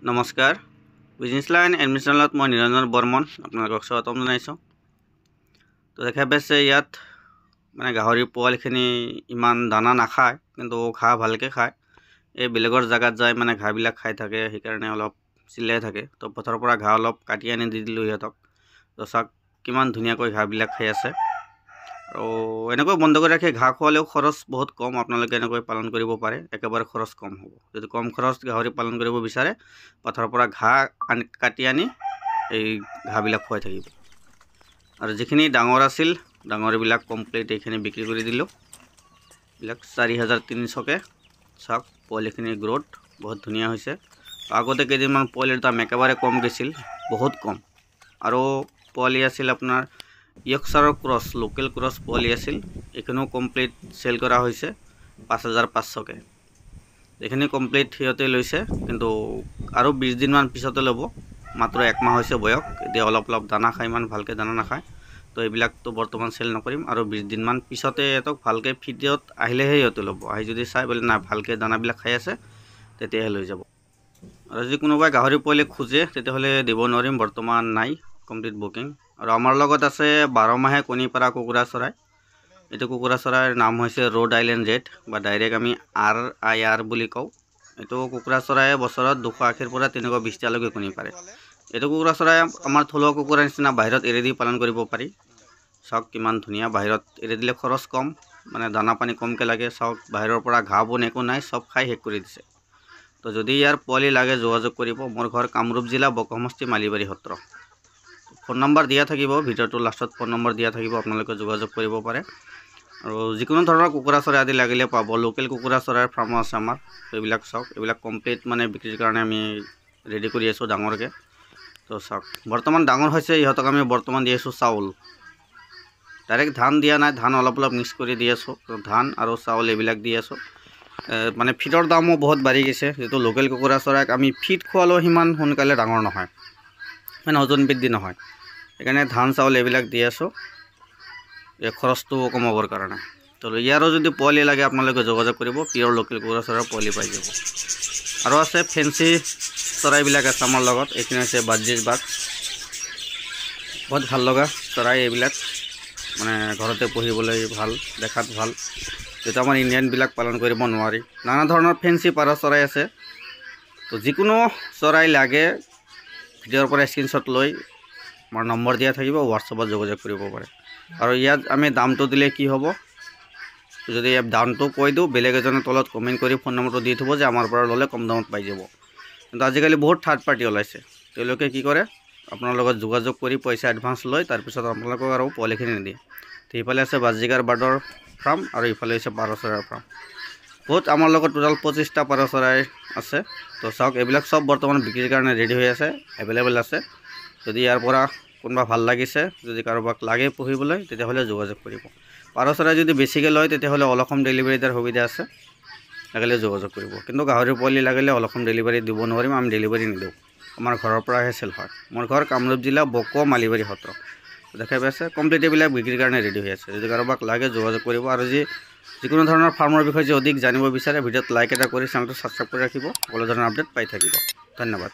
নমস্কাৰ business line এডমিশ্যনত মই নিৰঞ্জন বৰ্মন আপোনালোকক স্বাগতম জনাইছোঁ। তো দেখা পাইছে ইয়াত মানে গাহৰি পোৱালিখিনি ইমান দানা নাখায়, কিন্তু ঘাঁহ ভালকৈ খায়। এই বেলেগৰ জেগাত যায় মানে ঘাঁহবিলাক খাই থাকে, সেইকাৰণে অলপ চিলাই থাকে। তো পথাৰৰ পৰা ঘাঁহ অলপ কাটি আনি দি দিলোঁ সিহঁতক। তো চাওক কিমান ধুনীয়াকৈ ঘাঁহবিলাক খাই আছে। আৰু এনেকৈ বন্ধ কৰি ৰাখি ঘাঁহ খোৱালেও খৰচ বহুত কম, আপোনালোকে এনেকৈ পালন কৰিব পাৰে, একেবাৰে খৰচ কম হ'ব। যদি কম খৰচ গাহৰি পালন কৰিব বিচাৰে, পথাৰৰ পৰা ঘাঁহ কাটি আনি এই ঘাঁহবিলাক খুৱাই থাকিব। আৰু যিখিনি ডাঙৰ আছিল ডাঙৰবিলাক কমপ্লিট এইখিনি বিক্ৰী কৰি দিলোঁ। এইবিলাক 4300কৈ। চাওক পোৱালিখিনিৰ গ্ৰোথ বহুত ধুনীয়া হৈছে। আগতে কেইদিনমান পোৱালিৰ দাম একেবাৰে কম গৈছিল, বহুত কম। আৰু পোৱালি আছিল আপোনাৰ ইয়ৰ্কশ্বায়াৰৰ ক্ৰছ, লোকেল ক্ৰছ পোৱালি আছিল, এইখিনিও কমপ্লিট চেল কৰা হৈছে 5500কৈ। এইখিনি কমপ্লিট সিহঁতে লৈছে, কিন্তু আৰু 20 দিনমান পিছতে ল'ব। মাত্ৰ 1 মাহ হৈছে বয়স, এতিয়া অলপ অলপ দানা খায়, ইমান ভালকৈ দানা নাখায়। তো এইবিলাকতো বৰ্তমান চেল নকৰিম, আৰু 20 দিনমান পিছতে সিহঁতক ভালকৈ ফিডত আহিলেহে সিহঁতে ল'ব। আহি যদি চাই বোলে নাই ভালকৈ দানাবিলাক খাই আছে, তেতিয়াহে লৈ যাব। আৰু যদি কোনোবাই গাহৰি পোৱালি খোজে তেতিয়াহ'লে দিব নোৱাৰিম, বৰ্তমান নাই, কমপ্লিট বুকিং। আৰু আমাৰ লগত আছে 12 মাহে কণী পৰা কুকুৰা চৰাই। এইটো কুকুৰা চৰাইৰ নাম হৈছে ৰ'ড আইলেণ্ড জেড, বা ডাইৰেক্ট আমি RIR বুলি কওঁ। এইটো কুকুৰা চৰায়ে বছৰত 280ৰ পৰা 320টালৈকে কণী পাৰে। এইটো কুকুৰা চৰাই আমাৰ থলুৱা কুকুৰাৰ নিচিনা বাহিৰত এৰি দি পালন কৰিব পাৰি। চাওক কিমান ধুনীয়া, বাহিৰত এৰি দিলে খৰচ কম, মানে দানা পানী কমকৈ লাগে। চাওক বাহিৰৰ পৰা ঘাঁহ বন একো নাই, চব খাই শেষ কৰি দিছে। তো যদি ইয়াৰ পোৱালি লাগে যোগাযোগ কৰিব। মোৰ ঘৰ কামৰূপ জিলা, বকো সমষ্টি, মালিবাৰী সত্ৰ। ফোন নম্বৰ দিয়া থাকিব, ভিডিঅ'টোৰ লাষ্টত ফোন নম্বৰ দিয়া থাকিব, আপোনালোকে যোগাযোগ কৰিব পাৰে। আৰু যিকোনো ধৰণৰ কুকুৰা চৰাই আদি লাগিলে পাব। লোকেল কুকুৰা চৰাইৰ ফাৰ্মো আছে আমাৰ। এইবিলাক চাওক, এইবিলাক কমপ্লিট মানে বিক্ৰীৰ কাৰণে আমি ৰেডি কৰি আছোঁ ডাঙৰকৈ। তো চাওক বৰ্তমান ডাঙৰ হৈছে, ইহঁতক আমি বৰ্তমান দি আছোঁ চাউল। ডাইৰেক্ট ধান দিয়া নাই, ধান অলপ অলপ মিক্স কৰি দি আছোঁ। তো ধান আৰু চাউল এইবিলাক দি আছোঁ। মানে ফিডৰ দামো বহুত বাঢ়ি গৈছে। যিটো লোকেল কুকুৰা চৰাইক আমি ফিড খোৱালেও সিমান সোনকালে ডাঙৰ নহয়, মানে ওজন বৃদ্ধি নহয়। সেইকাৰণে ধান চাউল এইবিলাক দি আছোঁ, এই খৰচটো কমাবৰ কাৰণে। তো ইয়াৰো যদি পোৱালি লাগে আপোনালোকে যোগাযোগ কৰিব, পিয়ৰ লোকেল কুকুৰা চৰাইৰ পোৱালি পাই যাব। আৰু আছে ফেঞ্চি চৰাইবিলাক আছে আমাৰ লগত। এইখিনি হৈছে বাজিজ বাগ, বহুত ভাল লগা চৰাই এইবিলাক, মানে ঘৰতে পুহিবলৈ ভাল, দেখাত ভাল, যিটো আমাৰ ইণ্ডিয়ানবিলাক পালন কৰিব নোৱাৰি। নানা ধৰণৰ ফেঞ্চি পাৰ চৰাই আছে। তো যিকোনো চৰাই লাগে ভিডিঅ'ৰ পৰা স্ক্ৰীনশ্বট লৈ আমাৰ নম্বৰ দিয়া থাকিব, হোৱাটছআপত যোগাযোগ কৰিব পাৰে। আৰু ইয়াত আমি দামটো দিলে কি হ'ব, যদি দামটো কৈ দিওঁ, বেলেগ এজনৰ তলত কমেণ্ট কৰি ফোন নম্বৰটো দি থ'ব যে আমাৰ পৰা ল'লে কম দামত পাই যাব। কিন্তু আজিকালি বহুত থাৰ্ড পাৰ্টি ওলাইছে, তেওঁলোকে কি কৰে আপোনাৰ লগত যোগাযোগ কৰি পইচা এডভান্স লয়, তাৰপিছত আপোনালোকক আৰু পোৱালিখিনি নিদিয়ে। তো ইফালে আছে বাজিগাৰ বাৰ্ডৰ ফাৰ্ম, আৰু ইফালে হৈছে পাৰ চৰাইৰ ফাৰ্ম। বহুত আমাৰ লগত টোটেল 25টা পাৰ চৰাই আছে। তো চাওক এইবিলাক চব বৰ্তমান বিক্ৰীৰ কাৰণে ৰেডি হৈ আছে, এভেইলেবল আছে। যদি ইয়াৰ পৰা কোনোবা ভাল লাগিছে, যদি কাৰোবাক লাগে পুহিবলৈ, তেতিয়াহ'লে যোগাযোগ কৰিব। পাৰ চৰাই যদি বেছিকৈ লয় তেতিয়াহ'লে অল অসম ডেলিভাৰী দিয়াৰ সুবিধা আছে, লাগিলে যোগাযোগ কৰিব। কিন্তু গাহৰি পোৱালি লাগিলে অল অসম ডেলিভাৰী দিব নোৱাৰিম, আমি ডেলিভাৰী নিদিওঁ, আমাৰ ঘৰৰ পৰাহে চেল হয়। মোৰ ঘৰ কামৰূপ জিলা, বকো, মালিবাৰী সত্ৰ। দেখা পাইছে কমপ্লিট এইবিলাক বিক্ৰীৰ কাৰণে ৰেডি হৈ আছে। যদি কাৰোবাক লাগে যোগাযোগ কৰিব। আৰু যিকোনো ধৰণৰ ফাৰ্মৰ বিষয়ে যদি অধিক জানিব বিচাৰে, ভিডিঅ'ত লাইক এটা কৰি চেনেলটো ছাবস্ক্ৰাইব কৰি ৰাখিব, সকলো ধৰণৰ আপডেট পাই থাকিব। ধন্যবাদ।